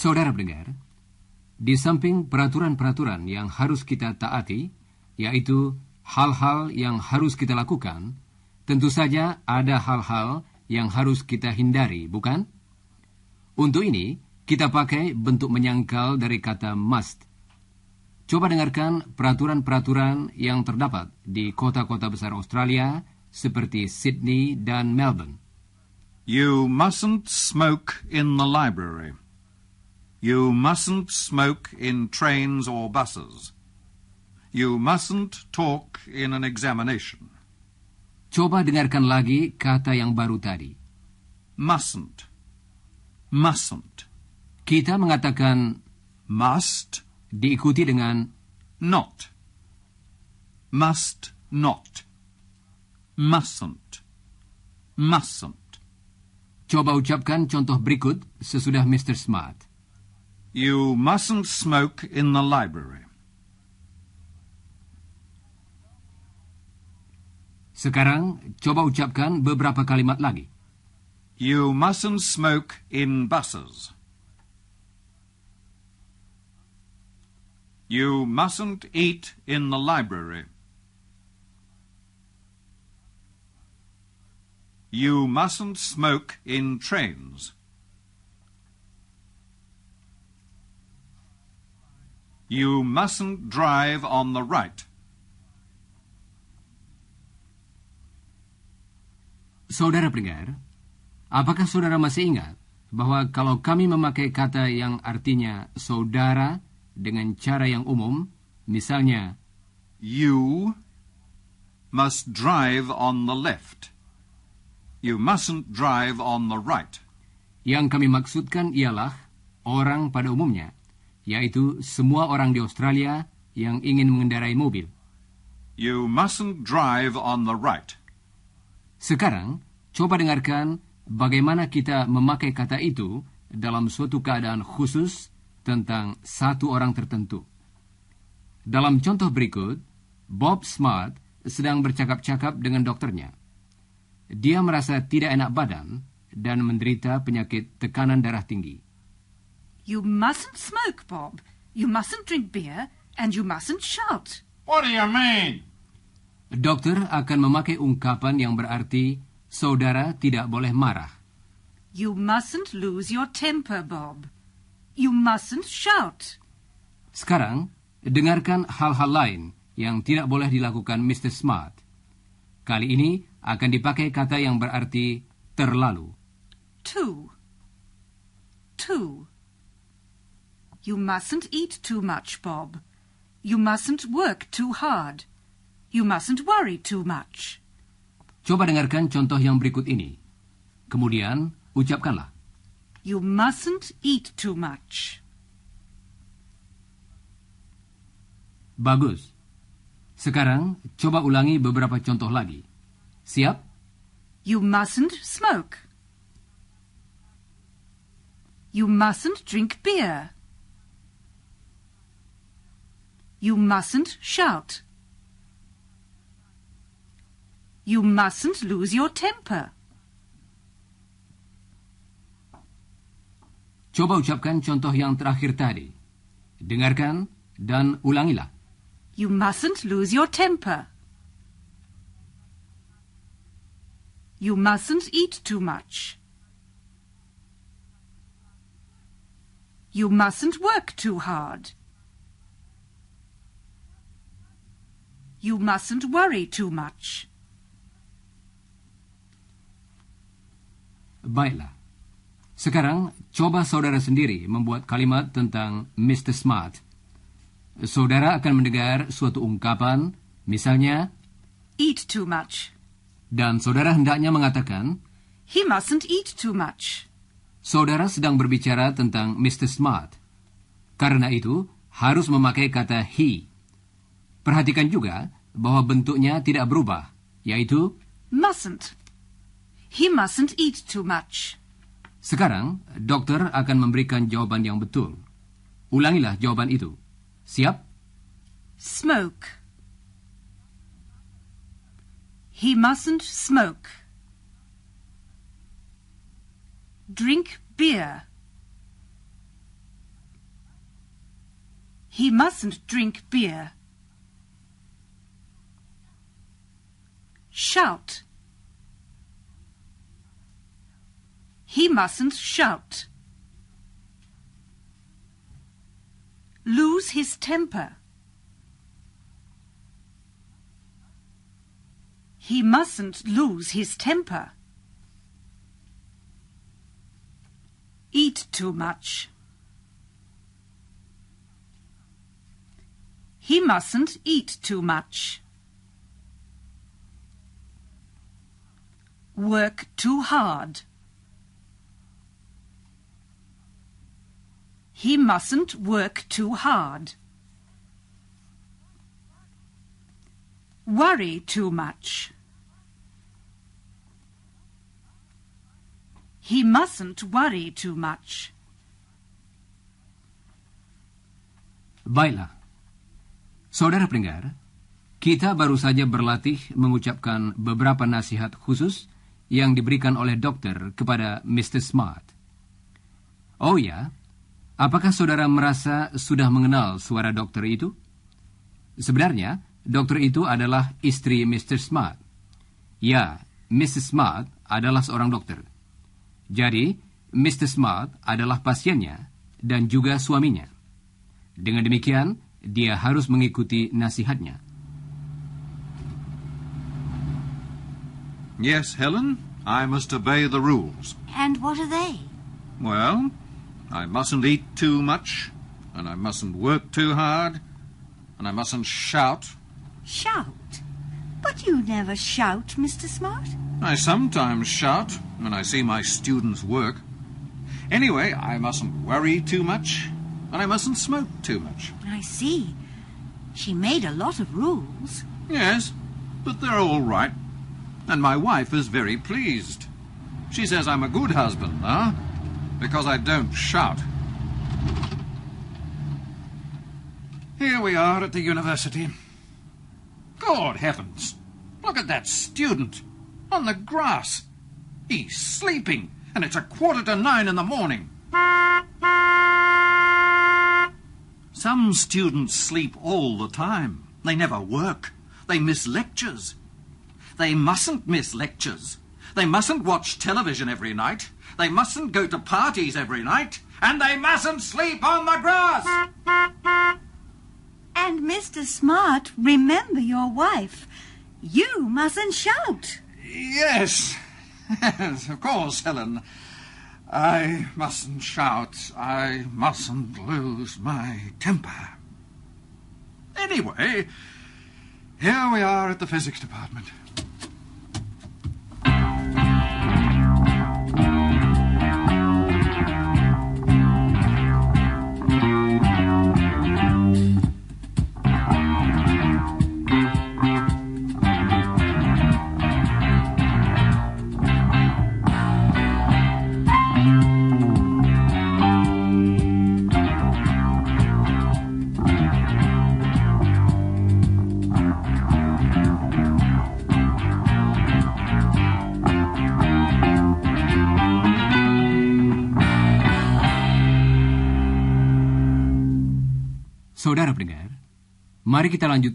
Saudara pendengar, di samping peraturan-peraturan yang harus kita taati, yaitu hal-hal yang harus kita lakukan, tentu saja ada hal-hal yang harus kita hindari, bukan? Untuk ini, kita pakai bentuk menyangkal dari kata must. Coba dengarkan peraturan-peraturan yang terdapat di kota-kota besar Australia seperti Sydney dan Melbourne. You mustn't smoke in the library. You mustn't smoke in trains or buses. You mustn't talk in an examination. Coba dengarkan lagi kata yang baru tadi. Mustn't. Mustn't. Kita mengatakan Must. diikuti dengan Not. Must not. Mustn't. Mustn't. coba ucapkan contoh berikut sesudah Mr. Smart. You mustn't smoke in the library. Sekarang, coba ucapkan beberapa kalimat lagi. You mustn't smoke in buses. You mustn't eat in the library. You mustn't smoke in trains. You mustn't drive on the right. Saudara pendengar, apakah saudara masih ingat bahwa kalau kami memakai kata yang artinya saudara dengan cara yang umum, misalnya, You must drive on the left. You mustn't drive on the right. yang kami maksudkan ialah orang pada umumnya, yaitu semua orang di Australia yang ingin mengendarai mobil. You mustn't drive on the right. Sekarang, coba dengarkan bagaimana kita memakai kata itu dalam suatu keadaan khusus tentang satu orang tertentu. Dalam contoh berikut, Bob Smart sedang bercakap-cakap dengan dokternya. Dia merasa tidak enak badan dan menderita penyakit tekanan darah tinggi. You mustn't smoke, Bob. You mustn't drink beer, and you mustn't shout. What do you mean? Dokter akan memakai ungkapan yang berarti saudara tidak boleh marah. You mustn't lose your temper, Bob. You mustn't shout. Sekarang, dengarkan hal-hal lain yang tidak boleh dilakukan Mr. Smart. Kali ini akan dipakai kata yang berarti terlalu. Too. You mustn't eat too much, Bob. You mustn't work too hard. You mustn't worry too much. Coba dengarkan contoh yang berikut ini. Kemudian, ucapkanlah. You mustn't eat too much. Bagus. Sekarang, coba ulangi beberapa contoh lagi. Siap? You mustn't smoke. You mustn't drink beer. You mustn't shout. You mustn't lose your temper. Coba ucapkan contoh yang terakhir tadi. Dengarkan dan ulangilah. You mustn't lose your temper. You mustn't eat too much. You mustn't work too hard. You mustn't worry too much. Baiklah. Sekarang, coba saudara sendiri membuat kalimat tentang Mr. Smart. Saudara akan mendengar suatu ungkapan, misalnya, Eat too much. dan saudara hendaknya mengatakan, He mustn't eat too much. saudara sedang berbicara tentang Mr. Smart. Karena itu, harus memakai kata he. Perhatikan juga bahwa bentuknya tidak berubah, yaitu Mustn't. He mustn't eat too much. sekarang, dokter akan memberikan jawaban yang betul. Ulangilah jawaban itu. Siap? Smoke. He mustn't smoke. Drink beer. He mustn't drink beer. Shout. He mustn't shout. Lose his temper. He mustn't lose his temper. Eat too much. He mustn't eat too much. Work too hard. He mustn't work too hard. Worry too much. He mustn't worry too much. Baiklah. Saudara pendengar, kita baru saja berlatih mengucapkan beberapa nasihat khusus yang diberikan oleh dokter kepada Mr. Smart. Oh ya, apakah saudara merasa sudah mengenal suara dokter itu? Sebenarnya, dokter itu adalah istri Mr. Smart. Ya, Mrs. Smart adalah seorang dokter. Jadi, Mr. Smart adalah pasiennya dan juga suaminya. Dengan demikian, dia harus mengikuti nasihatnya. Yes, Helen, I must obey the rules. And what are they? Well, I mustn't eat too much, and I mustn't work too hard, and I mustn't shout. Shout? But you never shout, Mr. Smart. I sometimes shout when I see my students work. Anyway, I mustn't worry too much, and I mustn't smoke too much. I see. She made a lot of rules. Yes, but they're all right. And my wife is very pleased. She says I'm a good husband, because I don't shout. Here we are at the university. Good heavens! Look at that student on the grass. He's sleeping, and it's 8:45 in the morning. Some students sleep all the time. They never work. They miss lectures. They mustn't miss lectures. They mustn't watch television every night. They mustn't go to parties every night. And they mustn't sleep on the grass. And Mr. Smart, remember your wife. You mustn't shout. Yes. Yes, of course, Helen. I mustn't shout. I mustn't lose my temper. Anyway, here we are at the physics department. Saudara pendengar, mari kita lanjutkan